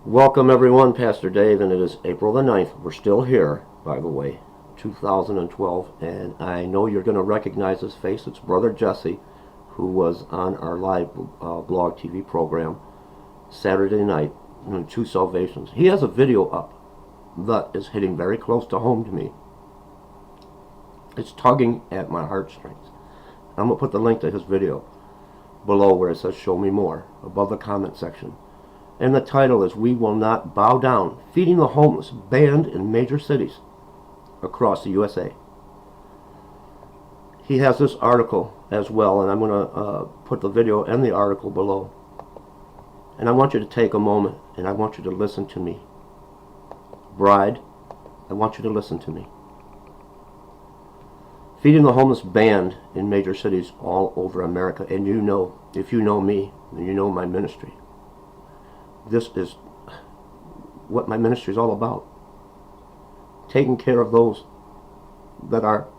Welcome everyone, Pastor Dave, and it is April the 9th. We're still here, by the way, 2012, and I know you're going to recognize his face. It's Brother Jesse, who was on our live blog TV program Saturday night on Two Salvations. He has a video up that is hitting very close to home to me. It's tugging at my heartstrings. I'm going to put the link to his video below where it says show me more, above the comment section. And the title is We Will Not Bow Down, Feeding the Homeless, Banned in Major Cities Across the USA. He has this article as well, and I'm going to put the video and the article below. And I want you to take a moment, and I want you to listen to me. Bride, I want you to listen to me. Feeding the homeless banned in major cities all over America. And you know, if you know me, and you know my ministry, this is what my ministry is all about. Taking care of those that are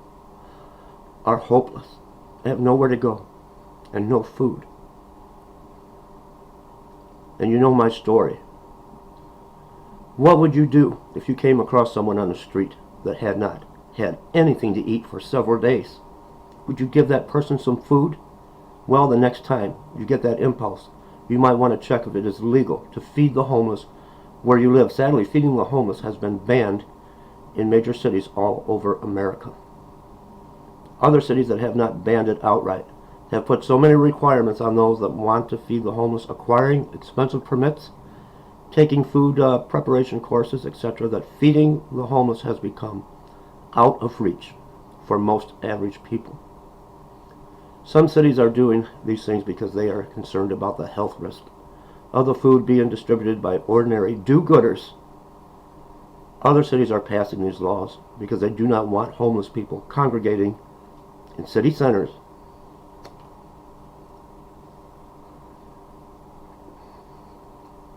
hopeless, have nowhere to go, and no food. And you know my story. What would you do if you came across someone on the street that had not had anything to eat for several days? Would you give that person some food? Well, the next time you get that impulse, you might want to check if it is legal to feed the homeless where you live. Sadly, feeding the homeless has been banned in major cities all over America. Other cities that have not banned it outright have put so many requirements on those that want to feed the homeless, acquiring expensive permits, taking food preparation courses, etc., that feeding the homeless has become out of reach for most average people. Some cities are doing these things because they are concerned about the health risk of the food being distributed by ordinary do-gooders. Other cities are passing these laws because they do not want homeless people congregating in city centers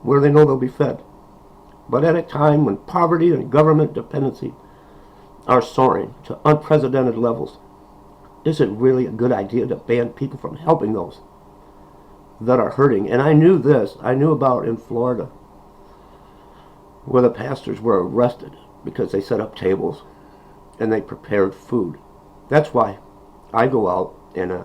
where they know they'll be fed. But at a time when poverty and government dependency are soaring to unprecedented levels, is it really a good idea to ban people from helping those that are hurting? And I knew about in Florida, where the pastors were arrested because they set up tables and they prepared food. That's why I go out and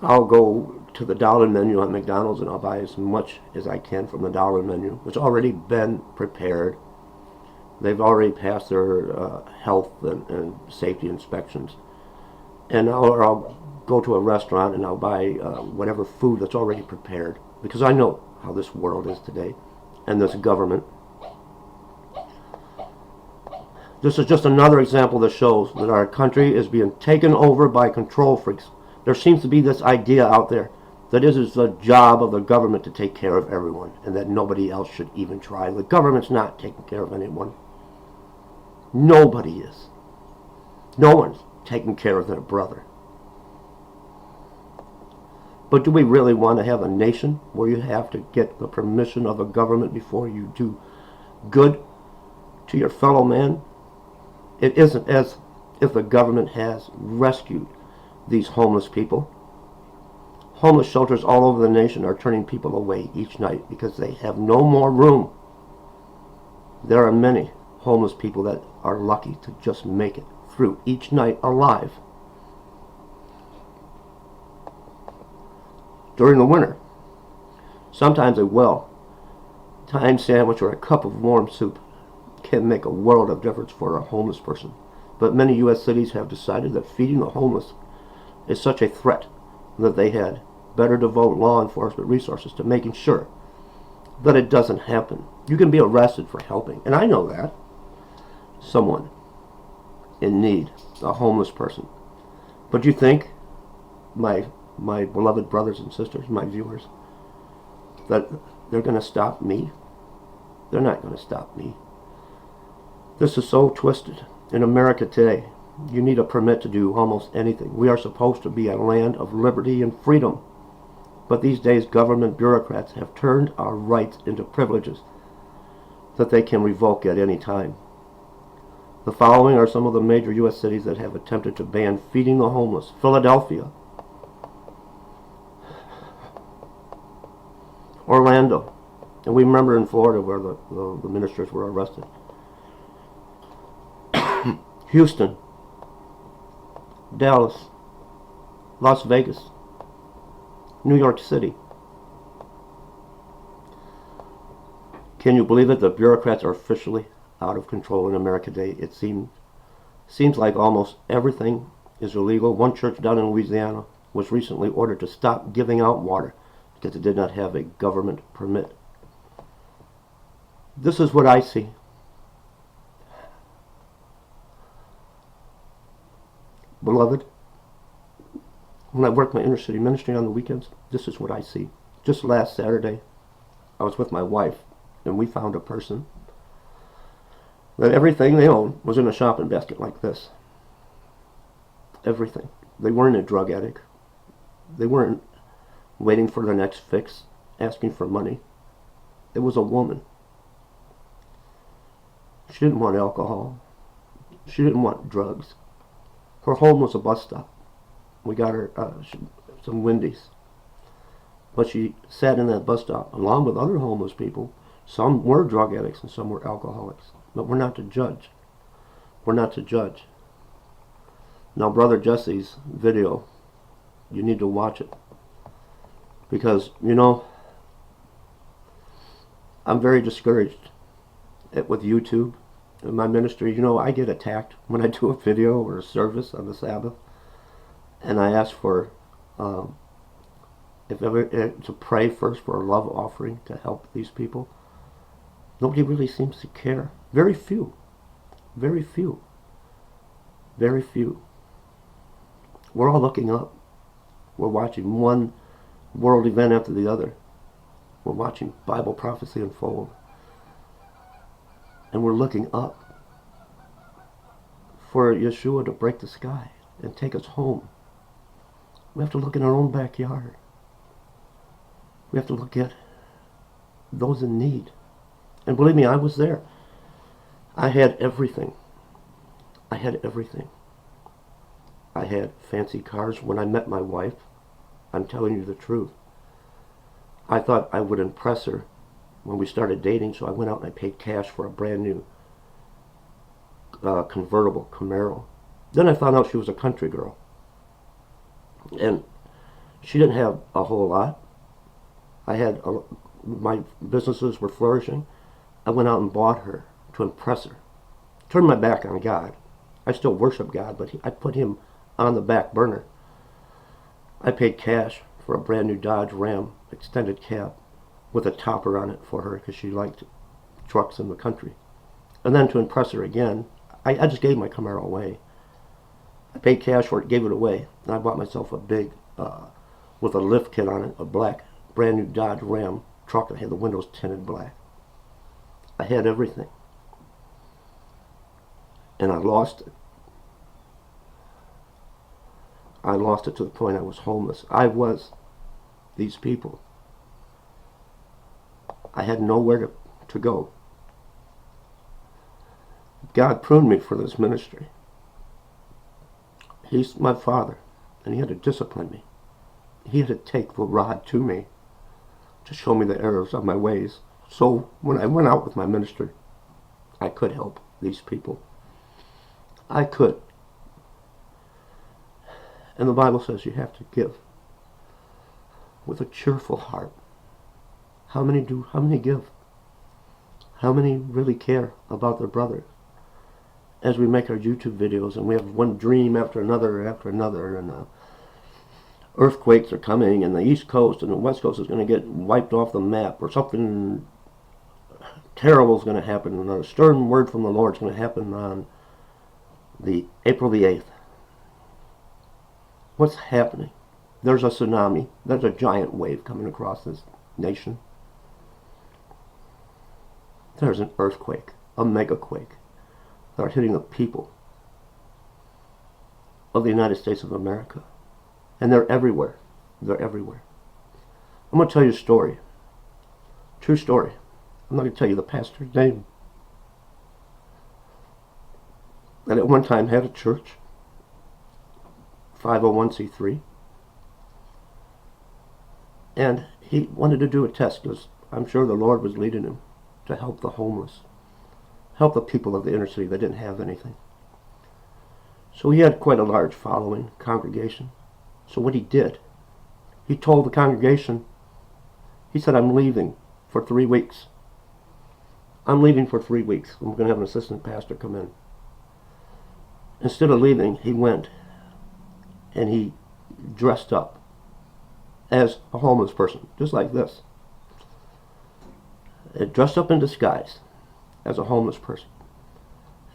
I'll go to the dollar menu at McDonald's and I'll buy as much as I can from the dollar menu. It's already been prepared. They've already passed their health and safety inspections. And I'll go to a restaurant and I'll buy whatever food that's already prepared, because I know how this world is today and this government. This is just another example that shows that our country is being taken over by control freaks. There seems to be this idea out there that it is the job of the government to take care of everyone and that nobody else should even try. The government's not taking care of anyone. Nobody is. No one's taking care of their brother. But do we really want to have a nation where you have to get the permission of a government before you do good to your fellow man? It isn't as if the government has rescued these homeless people. Homeless shelters all over the nation are turning people away each night because they have no more room. There are many homeless people that are lucky to just make it through each night alive. During the winter, sometimes a well-timed sandwich or a cup of warm soup can make a world of difference for a homeless person. But many U.S. cities have decided that feeding the homeless is such a threat that they had better devote law enforcement resources to making sure that it doesn't happen. You can be arrested for helping, and I know that. Someone in need, a homeless person. But you think, my beloved brothers and sisters, my viewers, that they're going to stop me? They're not going to stop me. This is so twisted. In America today, you need a permit to do almost anything. We are supposed to be a land of liberty and freedom. But these days, government bureaucrats have turned our rights into privileges that they can revoke at any time. The following are some of the major U.S. cities that have attempted to ban feeding the homeless. Philadelphia, Orlando, And we remember in Florida where the ministers were arrested. Houston, Dallas, Las Vegas, New York City. Can you believe it? The bureaucrats are officially out of control in America today. It seems like almost everything is illegal. One church down in Louisiana was recently ordered to stop giving out water because it did not have a government permit. This is what I see. Beloved, when I work my inner city ministry on the weekends, this is what I see. Just last Saturday, I was with my wife, and we found a person that everything they owned was in a shopping basket like this. Everything. They weren't a drug addict. They weren't waiting for their next fix, asking for money. It was a woman. She didn't want alcohol. She didn't want drugs. Her home was a bus stop. We got her some Wendy's. But she sat in that bus stop along with other homeless people. Some were drug addicts and some were alcoholics. But we're not to judge. We're not to judge. Now, Brother Jesse's video, you need to watch it. Because, you know, I'm very discouraged with YouTube and my ministry. You know, I get attacked when I do a video or a service on the Sabbath. And I ask for, to pray first for a love offering to help these people. Nobody really seems to care. Very few. Very few. Very few. We're all looking up. We're watching one world event after the other. We're watching Bible prophecy unfold. And we're looking up for Yeshua to break the sky and take us home. We have to look in our own backyard. We have to look at those in need. And believe me, I was there. I had everything. I had everything. I had fancy cars. When I met my wife, I'm telling you the truth, I thought I would impress her when we started dating, so I went out and I paid cash for a brand new convertible Camaro. Then I found out she was a country girl. And she didn't have a whole lot. My businesses were flourishing. I went out and bought her to impress her. Turned my back on God. I still worship God, but I put him on the back burner. I paid cash for a brand new Dodge Ram extended cab with a topper on it for her because she liked trucks in the country. And then to impress her again, I just gave my Camaro away. I paid cash for it, gave it away, and I bought myself a big, with a lift kit on it, a black, brand new Dodge Ram truck that had the windows tinted black. I had everything. And I lost it. I lost it to the point I was homeless. I was these people. I had nowhere to go. God pruned me for this ministry. He's my father, and he had to discipline me. He had to take the rod to me to show me the errors of my ways. So when I went out with my ministry, I could help these people. I could. And the Bible says you have to give with a cheerful heart. How many give? How many really care about their brother? As we make our YouTube videos and we have one dream after another, and earthquakes are coming, and the East Coast and the West Coast is going to get wiped off the map, or something terrible is going to happen, and a stern word from the Lord is going to happen on the April the 8th. What's happening? There's a tsunami. There's a giant wave coming across this nation. There's an earthquake, a megaquake, that are hitting the people of the United States of America. And they're everywhere. They're everywhere. I'm going to tell you a story. True story. I'm not going to tell you the pastor's name. That at one time had a church, 501c3, and he wanted to do a test because I'm sure the Lord was leading him to help the homeless, help the people of the inner city that didn't have anything. So he had quite a large following, congregation. So what he did, he told the congregation, he said, I'm leaving for 3 weeks. I'm leaving for 3 weeks. I'm going to have an assistant pastor come in. Instead of leaving, he went and he dressed up as a homeless person, just like this. Dressed up in disguise as a homeless person.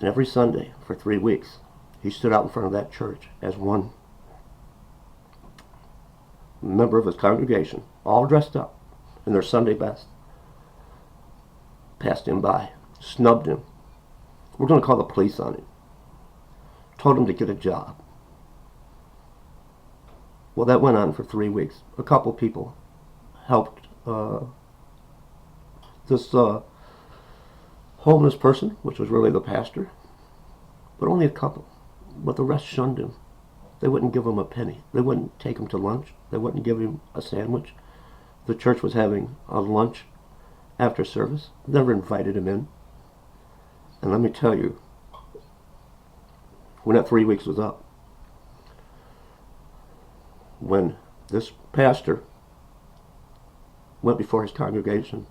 And every Sunday for 3 weeks, he stood out in front of that church as one member of his congregation, all dressed up in their Sunday best, passed him by, snubbed him. We're going to call the police on him. Told him to get a job. Well, that went on for 3 weeks. A couple people helped this homeless person, which was really the pastor, but only a couple. But the rest shunned him. They wouldn't give him a penny. They wouldn't take him to lunch. They wouldn't give him a sandwich. The church was having a lunch after service. Never invited him in. And let me tell you, when that 3 weeks was up, when this pastor went before his congregation,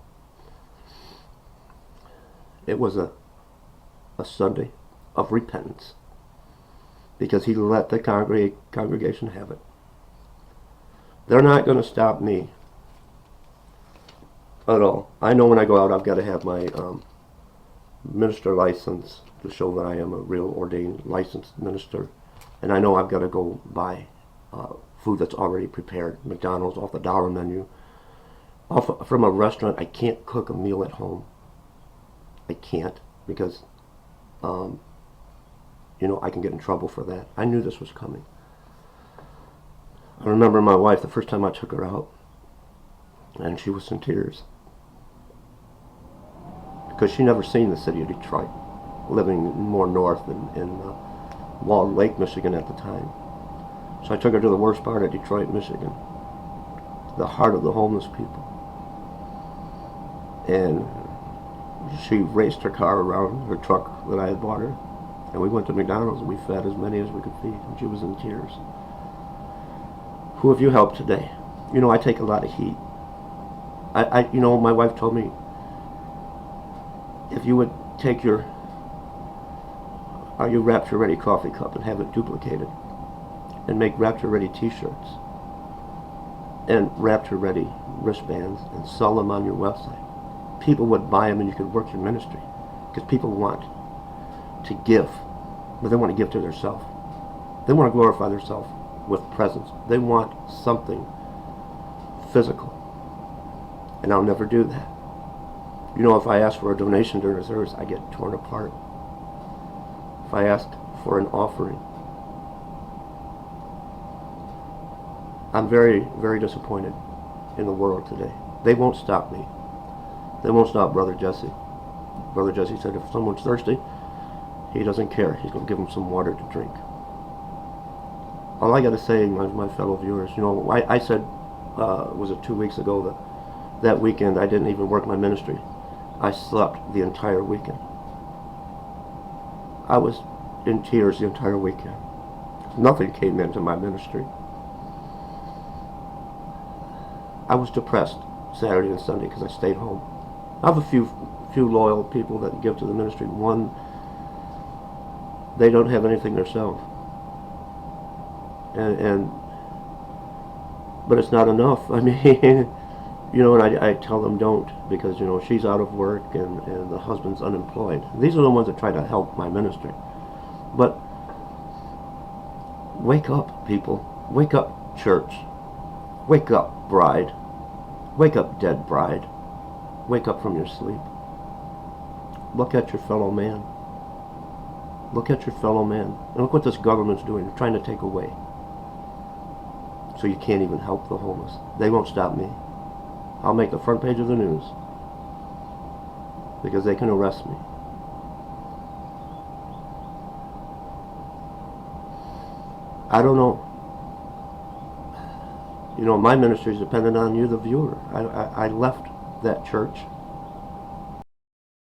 it was a Sunday of repentance, because he let the congregation have it. They're not going to stop me at all. I know when I go out, I've got to have my minister license to show that I am a real ordained licensed minister, and I know I've got to go buy food that's already prepared, McDonald's off the dollar menu. From a restaurant, I can't cook a meal at home. I can't, because I can get in trouble for that. I knew this was coming. I remember my wife, the first time I took her out, and she was in tears, because she never seen the city of Detroit, living more north in Walled Lake, Michigan at the time. So I took her to the worst part of Detroit, Michigan, the heart of the homeless people. And she raced her car around her truck that I had bought her, and we went to McDonald's and we fed as many as we could feed, and she was in tears. Who have you helped today? I take a lot of heat. My wife told me, if you would take your Rapture Ready coffee cup and have it duplicated, and make Rapture Ready t-shirts and Rapture Ready wristbands and sell them on your website, people would buy them and you could work your ministry, because people want to give, but they want to give to themselves. They want to glorify themselves with presents. They want something physical, and I'll never do that. If I ask for a donation during the service, I get torn apart. If I ask for an offering, I'm very, very disappointed in the world today. They won't stop me. They won't stop Brother Jesse. Brother Jesse said if someone's thirsty, he doesn't care. He's going to give them some water to drink. All I got to say, my fellow viewers, I said, was it 2 weeks ago, that weekend I didn't even work my ministry. I slept the entire weekend. I was in tears the entire weekend. Nothing came into my ministry. I was depressed Saturday and Sunday because I stayed home. I have a few loyal people that give to the ministry. One, they don't have anything themselves, but it's not enough. I mean, and I tell them don't, because she's out of work and the husband's unemployed. These are the ones that try to help my ministry. But wake up, people. Wake up, church. Wake up, bride. Wake up, dead bride. Wake up from your sleep. Look at your fellow man. Look at your fellow man. And look what this government's doing. They're trying to take away. So you can't even help the homeless. They won't stop me. I'll make the front page of the news, because they can arrest me. I don't know. My ministry is dependent on you, the viewer. I left that church